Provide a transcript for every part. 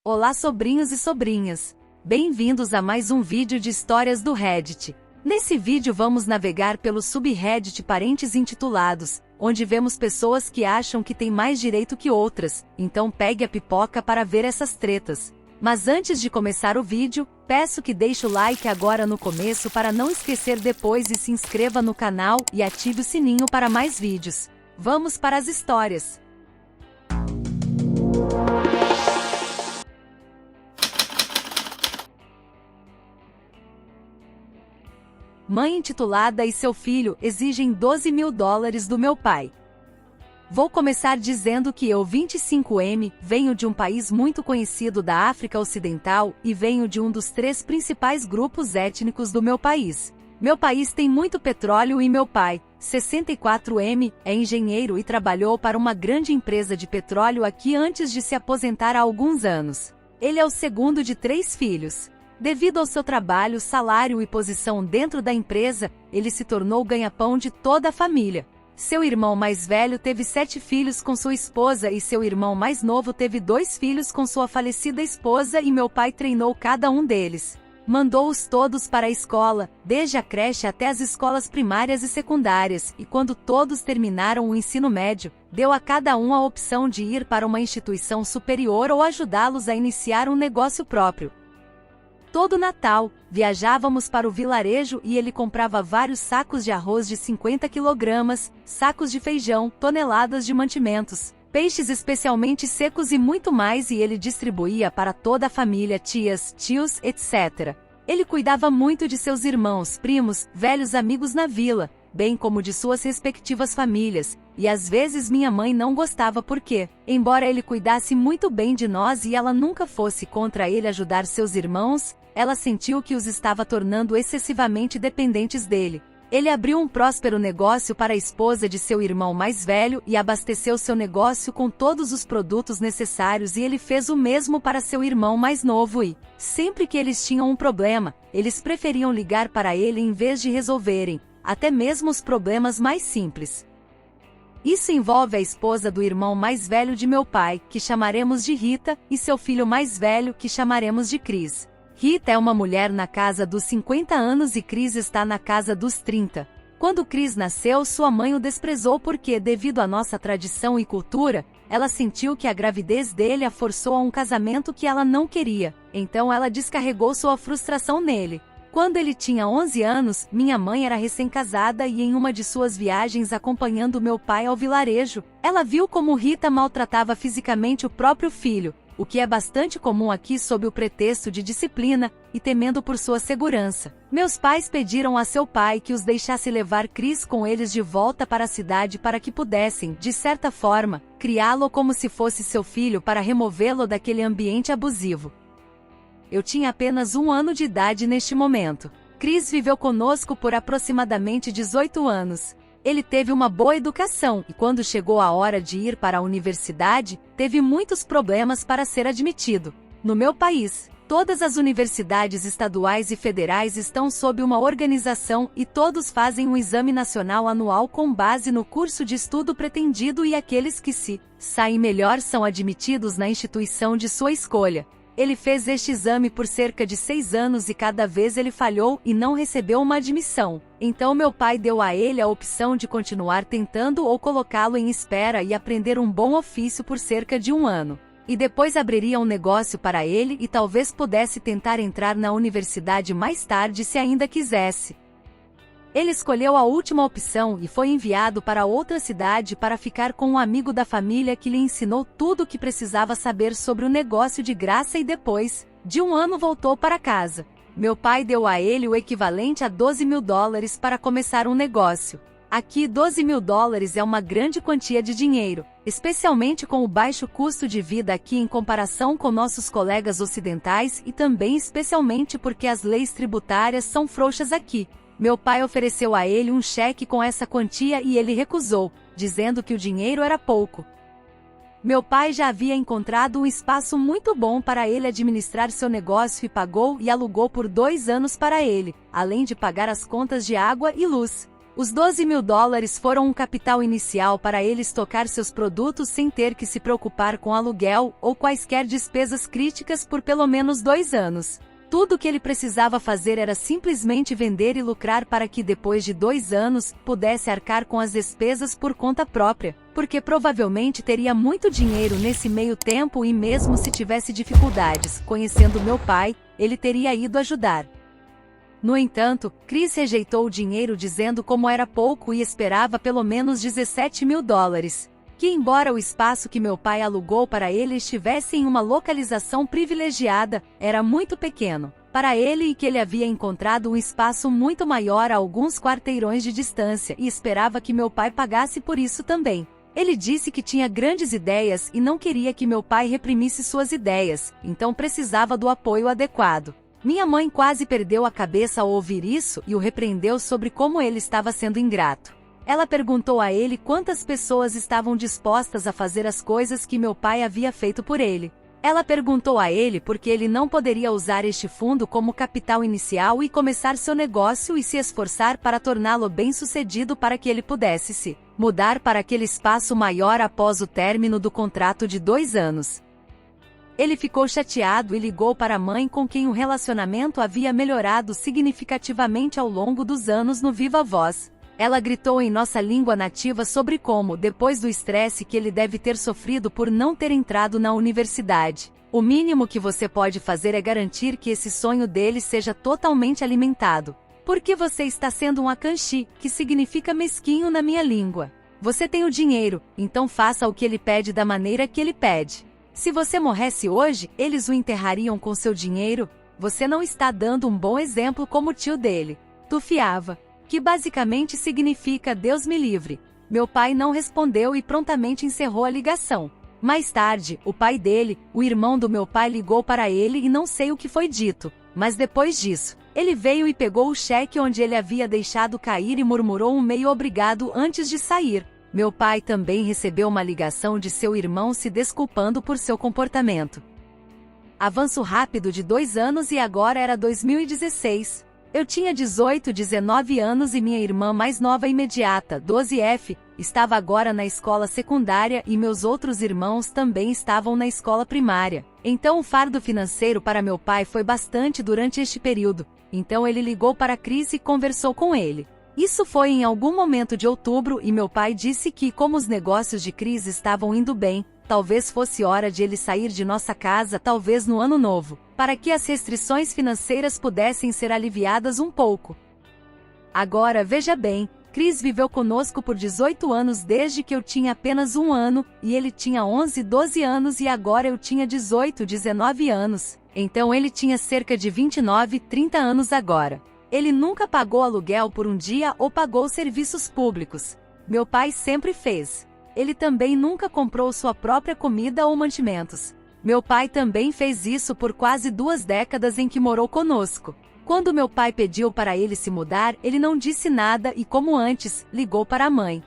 Olá sobrinhos e sobrinhas! Bem-vindos a mais um vídeo de histórias do Reddit. Nesse vídeo vamos navegar pelo subreddit Parentes Intitulados, onde vemos pessoas que acham que têm mais direito que outras, então pegue a pipoca para ver essas tretas. Mas antes de começar o vídeo, peço que deixe o like agora no começo para não esquecer depois e se inscreva no canal e ative o sininho para mais vídeos. Vamos para as histórias! Mãe intitulada e seu filho exigem $12 mil do meu pai. Vou começar dizendo que eu, 25M, venho de um país muito conhecido da África Ocidental e venho de um dos 3 principais grupos étnicos do meu país. Meu país tem muito petróleo e meu pai, 64M, é engenheiro e trabalhou para uma grande empresa de petróleo aqui antes de se aposentar há alguns anos. Ele é o segundo de 3 filhos. Devido ao seu trabalho, salário e posição dentro da empresa, ele se tornou o ganha-pão de toda a família. Seu irmão mais velho teve 7 filhos com sua esposa e seu irmão mais novo teve 2 filhos com sua falecida esposa e meu pai treinou cada um deles. Mandou-os todos para a escola, desde a creche até as escolas primárias e secundárias, e quando todos terminaram o ensino médio, deu a cada um a opção de ir para uma instituição superior ou ajudá-los a iniciar um negócio próprio. Todo Natal, viajávamos para o vilarejo e ele comprava vários sacos de arroz de 50 kg, sacos de feijão, toneladas de mantimentos, peixes especialmente secos e muito mais e ele distribuía para toda a família, tias, tios, etc. Ele cuidava muito de seus irmãos, primos, velhos amigos na vila, bem como de suas respectivas famílias, e às vezes minha mãe não gostava porque, embora ele cuidasse muito bem de nós e ela nunca fosse contra ele ajudar seus irmãos, ela sentiu que os estava tornando excessivamente dependentes dele. Ele abriu um próspero negócio para a esposa de seu irmão mais velho e abasteceu seu negócio com todos os produtos necessários e ele fez o mesmo para seu irmão mais novo e, sempre que eles tinham um problema, eles preferiam ligar para ele em vez de resolverem, até mesmo os problemas mais simples. Isso envolve a esposa do irmão mais velho de meu pai, que chamaremos de Rita, e seu filho mais velho, que chamaremos de Chris. Rita é uma mulher na casa dos 50 anos e Chris está na casa dos 30. Quando Chris nasceu, sua mãe o desprezou porque, devido à nossa tradição e cultura, ela sentiu que a gravidez dele a forçou a um casamento que ela não queria, então ela descarregou sua frustração nele. Quando ele tinha 11 anos, minha mãe era recém-casada e em uma de suas viagens acompanhando meu pai ao vilarejo, ela viu como Rita maltratava fisicamente o próprio filho, o que é bastante comum aqui sob o pretexto de disciplina, e temendo por sua segurança. Meus pais pediram a seu pai que os deixasse levar Chris com eles de volta para a cidade para que pudessem, de certa forma, criá-lo como se fosse seu filho para removê-lo daquele ambiente abusivo. Eu tinha apenas 1 ano de idade neste momento. Chris viveu conosco por aproximadamente 18 anos. Ele teve uma boa educação e quando chegou a hora de ir para a universidade, teve muitos problemas para ser admitido. No meu país, todas as universidades estaduais e federais estão sob uma organização e todos fazem um exame nacional anual com base no curso de estudo pretendido e aqueles que se saem melhor são admitidos na instituição de sua escolha. Ele fez este exame por cerca de 6 anos e cada vez ele falhou e não recebeu uma admissão. Então meu pai deu a ele a opção de continuar tentando ou colocá-lo em espera e aprender um bom ofício por cerca de 1 ano. E depois abriria um negócio para ele e talvez pudesse tentar entrar na universidade mais tarde se ainda quisesse. Ele escolheu a última opção e foi enviado para outra cidade para ficar com um amigo da família que lhe ensinou tudo o que precisava saber sobre o negócio de graça e depois, de 1 ano voltou para casa. Meu pai deu a ele o equivalente a $12 mil para começar um negócio. Aqui $12 mil é uma grande quantia de dinheiro, especialmente com o baixo custo de vida aqui em comparação com nossos colegas ocidentais e também especialmente porque as leis tributárias são frouxas aqui. Meu pai ofereceu a ele um cheque com essa quantia e ele recusou, dizendo que o dinheiro era pouco. Meu pai já havia encontrado um espaço muito bom para ele administrar seu negócio e pagou e alugou por 2 anos para ele, além de pagar as contas de água e luz. Os 12 mil dólares foram um capital inicial para ele estocar seus produtos sem ter que se preocupar com aluguel ou quaisquer despesas críticas por pelo menos 2 anos. Tudo o que ele precisava fazer era simplesmente vender e lucrar para que depois de 2 anos, pudesse arcar com as despesas por conta própria, porque provavelmente teria muito dinheiro nesse meio tempo e mesmo se tivesse dificuldades, conhecendo meu pai, ele teria ido ajudar. No entanto, Chris rejeitou o dinheiro dizendo como era pouco e esperava pelo menos 17 mil dólares. Que embora o espaço que meu pai alugou para ele estivesse em uma localização privilegiada, era muito pequeno para ele e que ele havia encontrado um espaço muito maior a alguns quarteirões de distância e esperava que meu pai pagasse por isso também. Ele disse que tinha grandes ideias e não queria que meu pai reprimisse suas ideias, então precisava do apoio adequado. Minha mãe quase perdeu a cabeça ao ouvir isso e o repreendeu sobre como ele estava sendo ingrato. Ela perguntou a ele quantas pessoas estavam dispostas a fazer as coisas que meu pai havia feito por ele. Ela perguntou a ele por que ele não poderia usar este fundo como capital inicial e começar seu negócio e se esforçar para torná-lo bem-sucedido para que ele pudesse se mudar para aquele espaço maior após o término do contrato de 2 anos. Ele ficou chateado e ligou para a mãe com quem o relacionamento havia melhorado significativamente ao longo dos anos no Viva Voz. Ela gritou em nossa língua nativa sobre como, depois do estresse que ele deve ter sofrido por não ter entrado na universidade, o mínimo que você pode fazer é garantir que esse sonho dele seja totalmente alimentado. Porque você está sendo um akanshi, que significa mesquinho na minha língua. Você tem o dinheiro, então faça o que ele pede da maneira que ele pede. Se você morresse hoje, eles o enterrariam com seu dinheiro? Você não está dando um bom exemplo como o tio dele. Tufiava. Que basicamente significa Deus me livre. Meu pai não respondeu e prontamente encerrou a ligação. Mais tarde, o pai dele, o irmão do meu pai ligou para ele e não sei o que foi dito, mas depois disso, ele veio e pegou o cheque onde ele havia deixado cair e murmurou um meio obrigado antes de sair. Meu pai também recebeu uma ligação de seu irmão se desculpando por seu comportamento. Avanço rápido de 2 anos e agora era 2016. Eu tinha 18, 19 anos e minha irmã mais nova imediata, 12F, estava agora na escola secundária e meus outros irmãos também estavam na escola primária. Então o fardo financeiro para meu pai foi bastante durante este período. Então ele ligou para Chris e conversou com ele. Isso foi em algum momento de outubro e meu pai disse que, como os negócios de Chris estavam indo bem, talvez fosse hora de ele sair de nossa casa talvez no ano novo, para que as restrições financeiras pudessem ser aliviadas um pouco. Agora veja bem, Chris viveu conosco por 18 anos desde que eu tinha apenas 1 ano, e ele tinha 11, 12 anos e agora eu tinha 18, 19 anos. Então ele tinha cerca de 29, 30 anos agora. Ele nunca pagou aluguel por um dia ou pagou serviços públicos. Meu pai sempre fez. Ele também nunca comprou sua própria comida ou mantimentos. Meu pai também fez isso por quase 2 décadas em que morou conosco. Quando meu pai pediu para ele se mudar, ele não disse nada e, como antes, ligou para a mãe.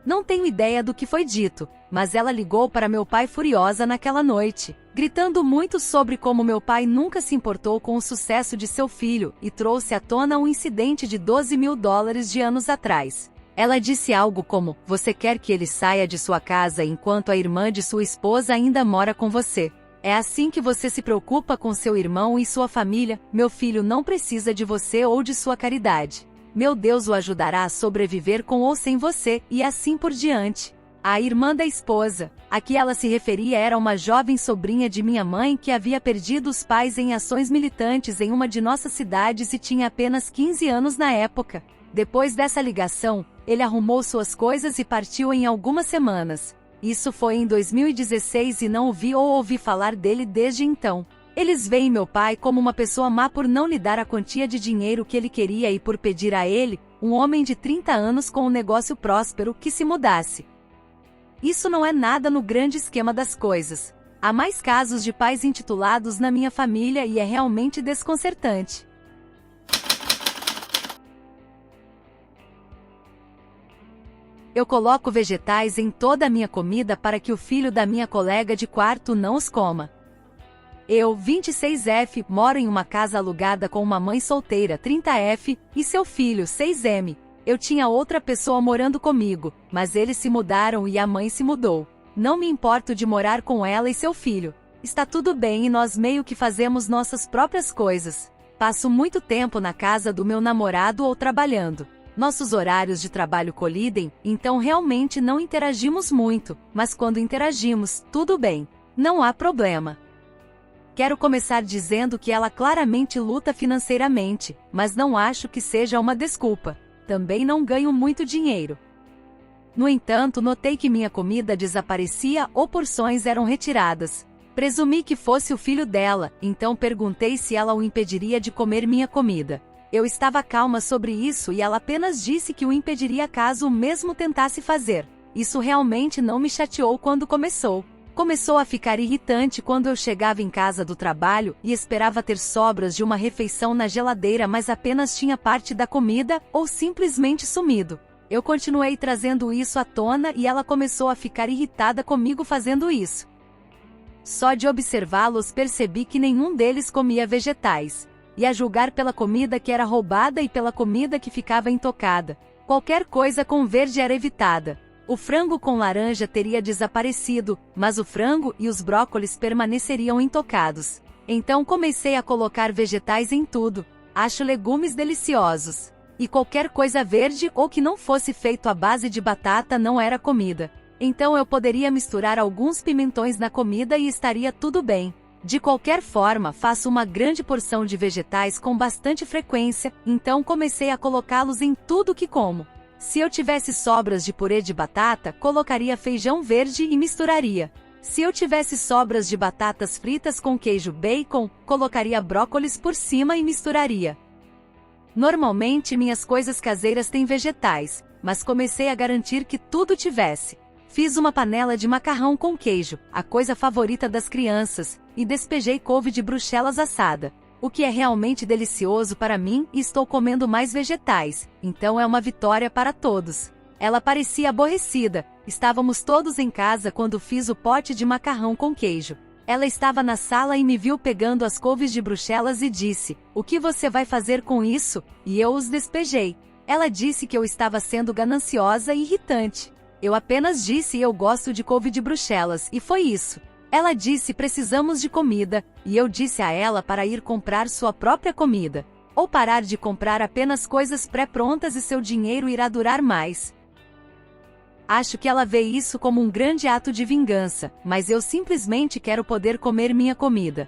Não tenho ideia do que foi dito, mas ela ligou para meu pai furiosa naquela noite, gritando muito sobre como meu pai nunca se importou com o sucesso de seu filho e trouxe à tona um incidente de 12 mil dólares de anos atrás. Ela disse algo como: você quer que ele saia de sua casa enquanto a irmã de sua esposa ainda mora com você. É assim que você se preocupa com seu irmão e sua família? Meu filho não precisa de você ou de sua caridade. Meu Deus o ajudará a sobreviver com ou sem você, e assim por diante. A irmã da esposa, a que ela se referia, era uma jovem sobrinha de minha mãe que havia perdido os pais em ações militantes em uma de nossas cidades e tinha apenas 15 anos na época. Depois dessa ligação, ele arrumou suas coisas e partiu em algumas semanas. Isso foi em 2016 e não o vi ou ouvi falar dele desde então. Eles veem meu pai como uma pessoa má por não lhe dar a quantia de dinheiro que ele queria e por pedir a ele, um homem de 30 anos com um negócio próspero, que se mudasse. Isso não é nada no grande esquema das coisas. Há mais casos de pais intitulados na minha família e é realmente desconcertante. Eu coloco vegetais em toda a minha comida para que o filho da minha colega de quarto não os coma. Eu, 26F, moro em uma casa alugada com uma mãe solteira, 30F, e seu filho, 6M. Eu tinha outra pessoa morando comigo, mas eles se mudaram e a mãe se mudou. Não me importo de morar com ela e seu filho. Está tudo bem e nós meio que fazemos nossas próprias coisas. Passo muito tempo na casa do meu namorado ou trabalhando. Nossos horários de trabalho colidem, então realmente não interagimos muito, mas quando interagimos, tudo bem. Não há problema. Quero começar dizendo que ela claramente luta financeiramente, mas não acho que seja uma desculpa. Também não ganho muito dinheiro. No entanto, notei que minha comida desaparecia ou porções eram retiradas. Presumi que fosse o filho dela, então perguntei se ela o impediria de comer minha comida. Eu estava calma sobre isso e ela apenas disse que o impediria caso o mesmo tentasse fazer. Isso realmente não me chateou quando começou. Começou a ficar irritante quando eu chegava em casa do trabalho e esperava ter sobras de uma refeição na geladeira, mas apenas tinha parte da comida ou simplesmente sumido. Eu continuei trazendo isso à tona e ela começou a ficar irritada comigo fazendo isso. Só de observá-los percebi que nenhum deles comia vegetais. E a julgar pela comida que era roubada e pela comida que ficava intocada. Qualquer coisa com verde era evitada. O frango com laranja teria desaparecido, mas o frango e os brócolis permaneceriam intocados. Então comecei a colocar vegetais em tudo. Acho legumes deliciosos. E qualquer coisa verde ou que não fosse feito à base de batata não era comida. Então eu poderia misturar alguns pimentões na comida e estaria tudo bem. De qualquer forma, faço uma grande porção de vegetais com bastante frequência, então comecei a colocá-los em tudo que como. Se eu tivesse sobras de purê de batata, colocaria feijão verde e misturaria. Se eu tivesse sobras de batatas fritas com queijo bacon, colocaria brócolis por cima e misturaria. Normalmente minhas coisas caseiras têm vegetais, mas comecei a garantir que tudo tivesse. Fiz uma panela de macarrão com queijo, a coisa favorita das crianças, e despejei couve de Bruxelas assada. O que é realmente delicioso para mim e estou comendo mais vegetais, então é uma vitória para todos. Ela parecia aborrecida, estávamos todos em casa quando fiz o pote de macarrão com queijo. Ela estava na sala e me viu pegando as couves de Bruxelas e disse, "O que você vai fazer com isso?" E eu os despejei. Ela disse que eu estava sendo gananciosa e irritante. Eu apenas disse eu gosto de couve de Bruxelas e foi isso. Ela disse precisamos de comida, e eu disse a ela para ir comprar sua própria comida. Ou parar de comprar apenas coisas pré-prontas e seu dinheiro irá durar mais. Acho que ela vê isso como um grande ato de vingança, mas eu simplesmente quero poder comer minha comida.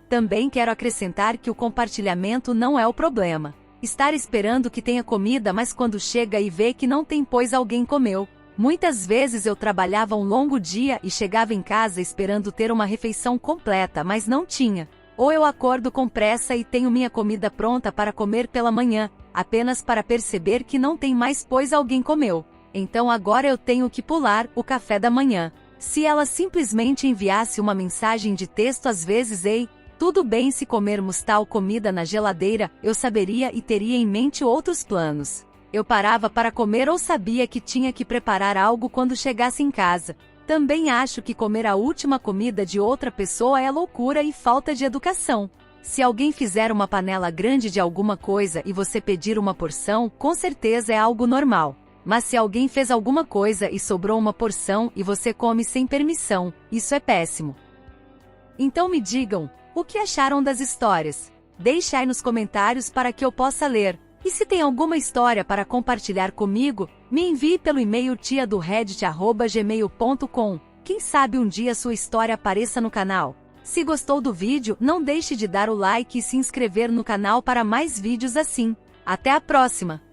Também quero acrescentar que o compartilhamento não é o problema. Estar esperando que tenha comida, mas quando chega e vê que não tem pois alguém comeu. Muitas vezes eu trabalhava um longo dia e chegava em casa esperando ter uma refeição completa, mas não tinha. Ou eu acordo com pressa e tenho minha comida pronta para comer pela manhã, apenas para perceber que não tem mais pois alguém comeu. Então agora eu tenho que pular o café da manhã. Se ela simplesmente enviasse uma mensagem de texto às vezes, "Ei, tudo bem se comermos tal comida na geladeira", eu saberia e teria em mente outros planos. Eu parava para comer ou sabia que tinha que preparar algo quando chegasse em casa. Também acho que comer a última comida de outra pessoa é loucura e falta de educação. Se alguém fizer uma panela grande de alguma coisa e você pedir uma porção, com certeza é algo normal. Mas se alguém fez alguma coisa e sobrou uma porção e você come sem permissão, isso é péssimo. Então me digam, o que acharam das histórias? Deixe aí nos comentários para que eu possa ler. E se tem alguma história para compartilhar comigo, me envie pelo e-mail tiadoreddit@gmail.com. Quem sabe um dia sua história apareça no canal. Se gostou do vídeo, não deixe de dar o like e se inscrever no canal para mais vídeos assim. Até a próxima!